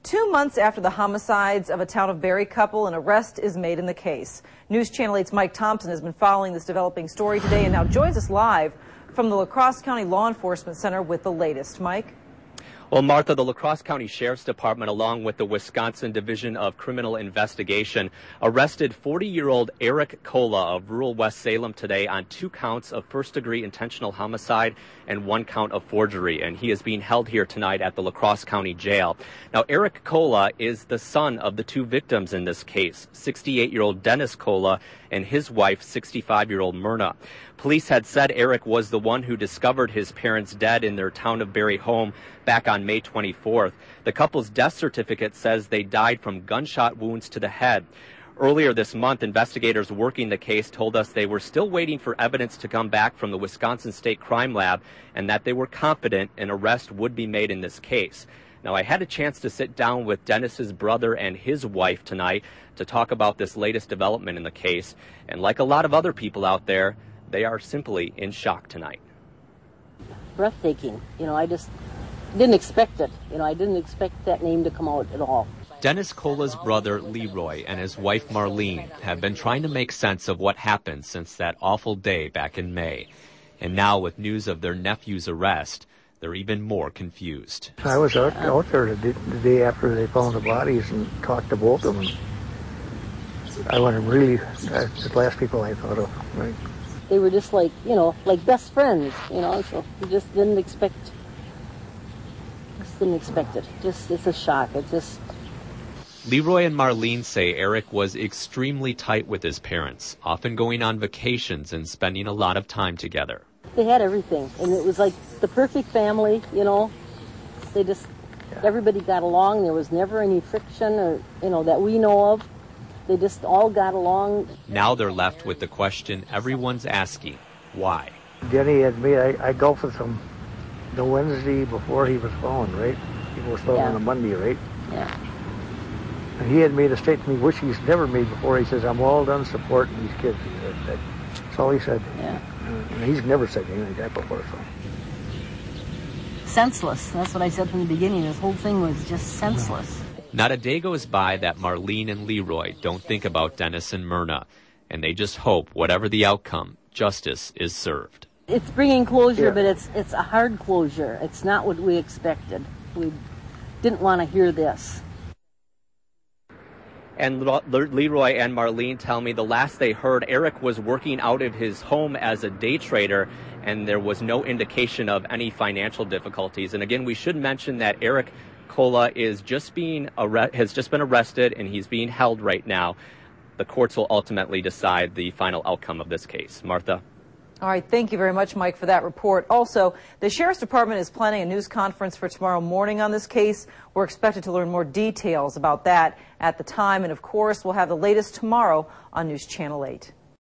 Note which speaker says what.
Speaker 1: 2 months after the homicides of a Town of Barre couple, an arrest is made in the case. News Channel 8's Mike Thompson has been following this developing story today and now joins us live from the La Crosse County Law Enforcement Center with the latest. Mike?
Speaker 2: Well, Martha, the La Crosse County Sheriff's Department, along with the Wisconsin Division of Criminal Investigation, arrested 40-year-old Eric Koula of rural West Salem today on 2 counts of first-degree intentional homicide and 1 count of forgery, and he is being held here tonight at the La Crosse County Jail. Now, Eric Koula is the son of the 2 victims in this case, 68-year-old Dennis Koula and his wife, 65-year-old Myrna. Police had said Eric was the one who discovered his parents dead in their Town of Barre home back on May 24th. The couple's death certificate says they died from gunshot wounds to the head. Earlier this month, investigators working the case told us they were still waiting for evidence to come back from the Wisconsin State Crime Lab and that they were confident an arrest would be made in this case. Now, I had a chance to sit down with Dennis's brother and his wife tonight to talk about this latest development in the case. And like a lot of other people out there, they are simply in shock tonight.
Speaker 3: Breathtaking. I just didn't expect it. I didn't expect that name to come out at all.
Speaker 2: Dennis Koula's brother, LeRoy, and his wife, Marlene, have been trying to make sense of what happened since that awful day back in May. And now, with news of their nephew's arrest, they're even more confused.
Speaker 4: I was out there the day after they found the bodies and talked to both of them. I wasn't really the last people I thought of, right?
Speaker 3: They were just like best friends, so we just didn't expect it. It's a shock.
Speaker 2: LeRoy and Marlene say Eric was extremely tight with his parents, often going on vacations and spending a lot of time together.
Speaker 3: They had everything, and it was like the perfect family, They just, everybody got along. There was never any friction or, that we know of. They just all got along.
Speaker 2: Now they're left with the question everyone's asking, why?
Speaker 4: Jenny had me, I golfed with him the Wednesday before he was found, right? He was found on a Monday, right?
Speaker 3: Yeah.
Speaker 4: And he had made a statement to me, which he's never made before. He says, I'm all done supporting these kids. That's all he said.
Speaker 3: Yeah.
Speaker 4: And he's never said anything like that before, so.
Speaker 3: Senseless. That's what I said from the beginning. This whole thing was just senseless.
Speaker 2: Not a day goes by that Marlene and LeRoy don't think about Dennis and Myrna, and they just hope, whatever the outcome, justice is served.
Speaker 3: It's bringing closure, but it's a hard closure. It's not what we expected. We didn't want to hear this.
Speaker 2: And LeRoy and Marlene tell me the last they heard, Eric was working out of his home as a day trader, and there was no indication of any financial difficulties. And again, we should mention that Eric Koula has just been arrested, and he's being held right now. The courts will ultimately decide the final outcome of this case. Martha?
Speaker 1: All right, thank you very much, Mike, for that report. Also, the Sheriff's Department is planning a news conference for tomorrow morning on this case. We're expected to learn more details about that at the time, and of course, we'll have the latest tomorrow on News Channel 8.